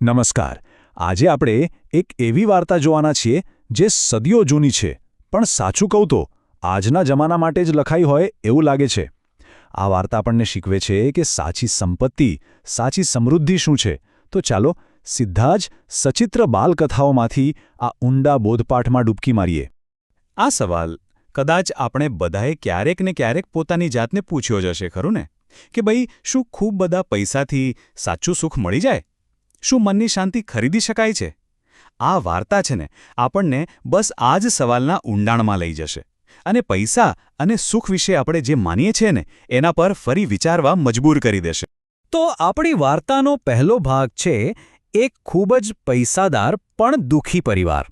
નમસ્કાર. આજે આપણે એક એવી વાર્તા જોવાના છીએ જે સદીઓ જૂની છે, પણ સાચું કહું તો આજના જમાના માટે જ લખાઈ હોય એવું લાગે છે. આ વાર્તા આપણને શીખવે છે કે સાચી સંપત્તિ, સાચી સમૃદ્ધિ શું છે. તો ચાલો સીધા જ સચિત્ર બાલકથાઓમાંથી આ ઊંડા બોધપાઠમાં ડૂબકી મારીએ. આ સવાલ કદાચ આપણે બધાએ ક્યારેક ને ક્યારેક પોતાની જાતને પૂછ્યો જ હશે, ખરું ને? કે ભાઈ, શું ખૂબ બધા પૈસાથી સાચું સુખ મળી જાય? શું મનની શાંતિ ખરીદી શકાય છે? આ વાર્તા છે ને, આપણને બસ આ જ સવાલના ઊંડાણમાં લઈ જશે અને પૈસા અને સુખ વિશે આપણે જે માનીએ છીએ ને એના પર ફરી વિચારવા મજબૂર કરી દેશે. તો આપણી વાર્તાનો પહેલો ભાગ છે એક ખૂબ જ પૈસાદાર પણ દુઃખી પરિવાર.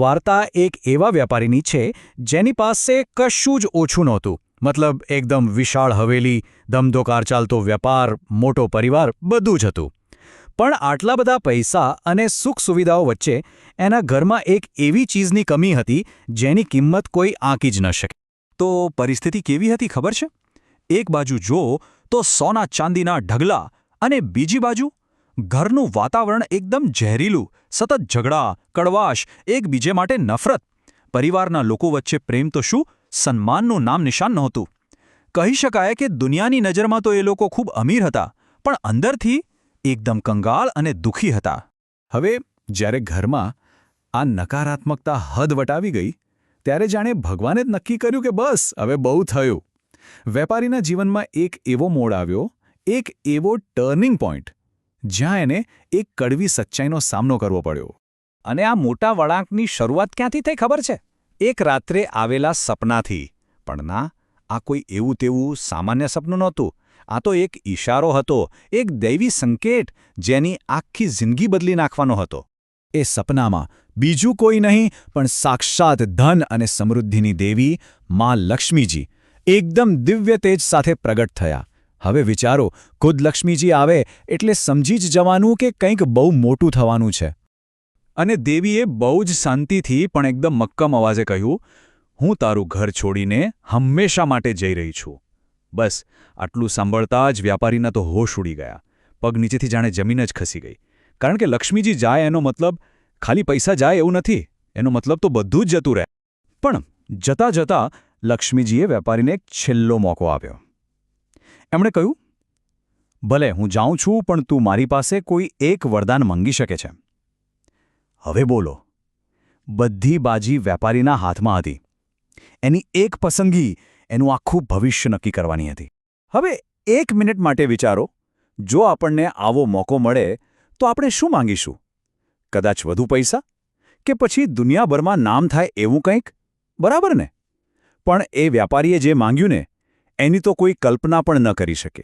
વાર્તા એક એવા વેપારીની છે જેની પાસે કશું જ ઓછું નહોતું. મતલબ એકદમ વિશાળ હવેલી, ધમધોકાર ચાલતો વેપાર, મોટો પરિવાર, બધું જ હતું. પણ આટલા બધા પૈસા અને સુખ સુવિધાઓ વચ્ચે એના ઘરમાં એક એવી ચીજની કમી હતી જેની કિંમત કોઈ આંકી જ ન શકે. તો પરિસ્થિતિ કેવી હતી ખબર છે? એક બાજુ જો તો સોના ચાંદીના ઢગલા અને બીજી બાજુ ઘરનું વાતાવરણ એકદમ ઝેરીલું, સતત ઝઘડા, કડવાશ, એકબીજે માટે નફરત. પરિવારના લોકો વચ્ચે પ્રેમ તો શું, સન્માનનું નામ નિશાન નહોતું. કહી શકાય કે દુનિયાની નજરમાં તો એ લોકો ખૂબ અમીર હતા, પણ અંદરથી એકદમ કંગાળ અને દુઃખી હતા. હવે જ્યારે ઘરમાં આ નકારાત્મકતા હદ વટાવી ગઈ ત્યારે જાણે ભગવાને જ નક્કી કર્યું કે બસ હવે બહુ થયું. વેપારીના જીવનમાં એક એવો મોડ આવ્યો, એક એવો ટર્નિંગ પોઈન્ટ, જ્યાં એને એક કડવી સચ્ચાઈનો સામનો કરવો પડ્યો. અને આ મોટા વળાંકની શરૂઆત ક્યાંથી થઈ ખબર છે? એક રાત્રે આવેલા સપનાથી. પણ ના, આ કોઈ એવું તેવું સામાન્ય સપનું નહોતું. આ તો એક ઈશારો હતો, એક દૈવી સંકેત જેની આખી જિંદગી બદલી નાખવાનો હતો. એ સપનામાં બીજું કોઈ નહીં પણ સાક્ષાત ધન અને સમૃદ્ધિની દેવી માં લક્ષ્મીજી એકદમ દિવ્ય તેજ સાથે પ્રગટ થયા. હવે વિચારો, ખુદ લક્ષ્મીજી આવે એટલે સમજી જ જવાનું કે કંઈક બહુ મોટું થવાનું છે. અને દેવીએ બહુ જ શાંતિથી પણ એકદમ મક્કમ અવાજે કહ્યું, હું તારું ઘર છોડીને હંમેશા માટે જઈ રહી છું. બસ આટલું સાંભળતા જ વ્યાપારીના તો હોશ ઉડી ગયા. પગ નીચેથી જાણે જમીન જ ખસી ગઈ. કારણ કે લક્ષ્મીજી જાય એનો મતલબ ખાલી પૈસા જાય એવું નથી. એનો મતલબ તો બધું જ જતું રહે. પણ જતાં જતાં લક્ષ્મીજીએ વેપારીને એક છેલ્લો મોકો આપ્યો. એમણે કહ્યું, ભલે હું જાઉં છું, પણ તું મારી પાસે કોઈ એક વરદાન માંગી શકે છે. હવે બોલો. બધી બાજી વેપારીના હાથમાં હતી. એની એક પસંદગી એનું આખું ભવિષ્ય નક્કી કરવાની હતી. હવે 1 મિનિટ માટે વિચારો, જો આપણને આવો મોકો મળે તો આપણે શું માંગીશું? કદાચ વધુ પૈસા? કે પછી દુનિયાભરમાં નામ થાય એવું કંઈક? બરાબર ને? પણ એ વેપારીએ જે માંગ્યું ને એની તો કોઈ કલ્પના પણ ન કરી શકે.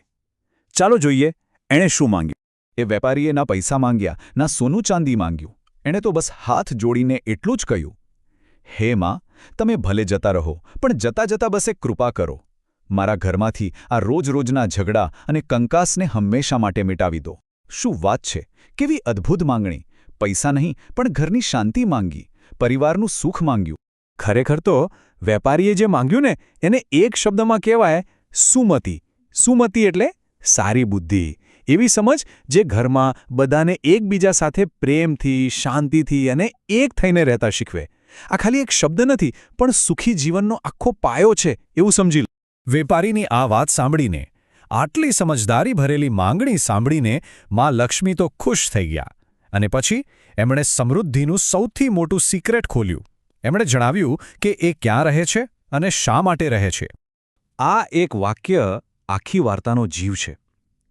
ચાલો જોઈએ એણે શું માંગ્યું. એ વેપારીએ ના પૈસા માંગ્યા, ના સોનું ચાંદી માંગ્યું. એણે તો બસ હાથ જોડીને એટલું જ કહ્યું, હે માં, તમે ભલે જતા રહો, પણ જતાં જતાં બસ એક કૃપા કરો. મારા ઘરમાંથી આ રોજ-રોજના ઝઘડા અને કંકાસને હંમેશા માટે મિટાવી દો. શું વાત છે! કેવી અદ્ભુત માંગણી! પૈસા નહીં, પણ ઘરની શાંતિ માંગી, પરિવારનું સુખ માંગ્યું. ખરેખર તો વેપારીએ જે માંગ્યું ને એને એક શબ્દમાં કહેવાય સુમતિ. સુમતિ એટલે સારી બુદ્ધિ. એવી સમજ જે ઘરમાં બધાને એકબીજા સાથે પ્રેમથી, શાંતિથી અને એક થઈને રહેતા શીખવે. આ ખાલી એક શબ્દ નથી, પણ સુખી જીવનનો આખો પાયો છે એવું સમજી લો. વેપારીની આ વાત સાંભળીને, આટલી સમજદારી ભરેલી માંગણી સાંભળીને માં લક્ષ્મી તો ખુશ થઈ ગયા. અને પછી એમણે સમૃદ્ધિનું સૌથી મોટું સિક્રેટ ખોલ્યું. એમણે જણાવ્યું કે એ ક્યાં રહે છે અને શા માટે રહે છે. આ એક વાક્ય આખી વાર્તાનો જીવ છે.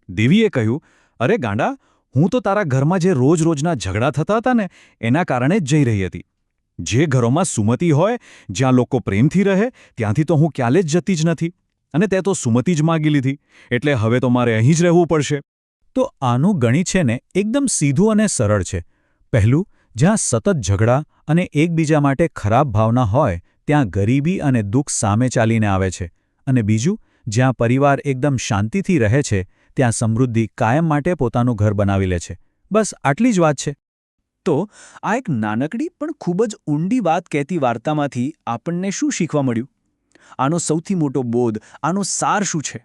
દેવીએ કહ્યું, અરે ગાંડા, હું તો તારા ઘરમાં જે રોજ-રોજના ઝઘડા થતા હતા ને એના કારણે જ જઈ રહી હતી. જે ઘરોમાં સુમતિ હોય, જ્યાં લોકો પ્રેમથી રહે, ત્યાંથી તો હું ક્યાલે જ જતી જ નથી. અને તે તો સુમતિ જ માગી લીધી, એટલે હવે તો મારે અહીં જ રહેવું પડશે. તો આનું ગણિત છે ને એકદમ સીધું અને સરળ છે. પહેલું, જ્યાં સતત ઝઘડા અને એકબીજા માટે ખરાબ ભાવના હોય ત્યાં ગરીબી અને દુઃખ સામે ચાલીને આવે છે. અને બીજું, જ્યાં પરિવાર એકદમ શાંતિથી રહે છે ત્યાં સમૃદ્ધિ કાયમ માટે પોતાનું ઘર બનાવી લે છે. બસ આટલી જ વાત છે. તો આ એક નાનકડી પણ ખૂબ જ ઊંડી વાત કહેતી વાર્તામાંથી આપણને શું શીખવા મળ્યું? આનો સૌથી મોટો બોધ, આનો સાર શું છે?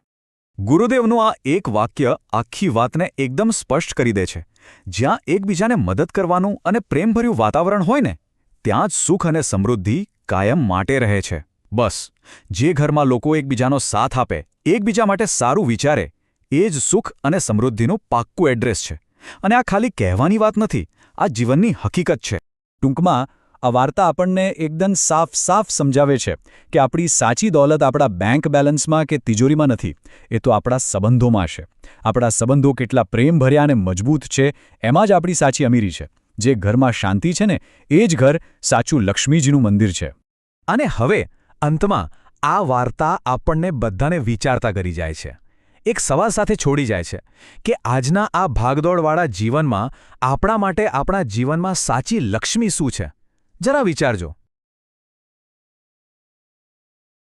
ગુરુદેવનું આ એક વાક્ય આખી વાતને એકદમ સ્પષ્ટ કરી દે છે. જ્યાં એકબીજાને મદદ કરવાનું અને પ્રેમભર્યું વાતાવરણ હોય ને, ત્યાં જ સુખ અને સમૃદ્ધિ કાયમ માટે રહે છે. બસ, જે ઘરમાં લોકો એકબીજાનો સાથ આપે, એકબીજા માટે સારું વિચારે, એ જ સુખ અને સમૃદ્ધિનું પાક્કું એડ્રેસ છે. અને આ ખાલી કહેવાની વાત નથી, આ જીવનની હકીકત છે. ટૂંકમાં આ વાર્તા આપણને એકદમ સાફ સમજાવે છે કે આપણી સાચી દોલત આપણા બેંક બેલેન્સમાં કે તિજોરીમાં નથી, એ તો આપણા સંબંધોમાં છે. આપણા સંબંધો કેટલા પ્રેમભર્યા અને મજબૂત છે, એમાં જ આપણી સાચી અમીરી છે. જે ઘરમાં શાંતિ છે ને, એ જ ઘર સાચું લક્ષ્મીજીનું મંદિર છે. અને હવે અંતમાં આ વાર્તા આપણને બધાને વિચારતા કરી જાય છે. એક સવાલ સાથે છોડી જાય છે કે આજના આ ભાગદોડવાળા જીવનમાં આપણા માટે આપણા જીવનમાં સાચી લક્ષ્મી શું છે? જરા વિચારજો.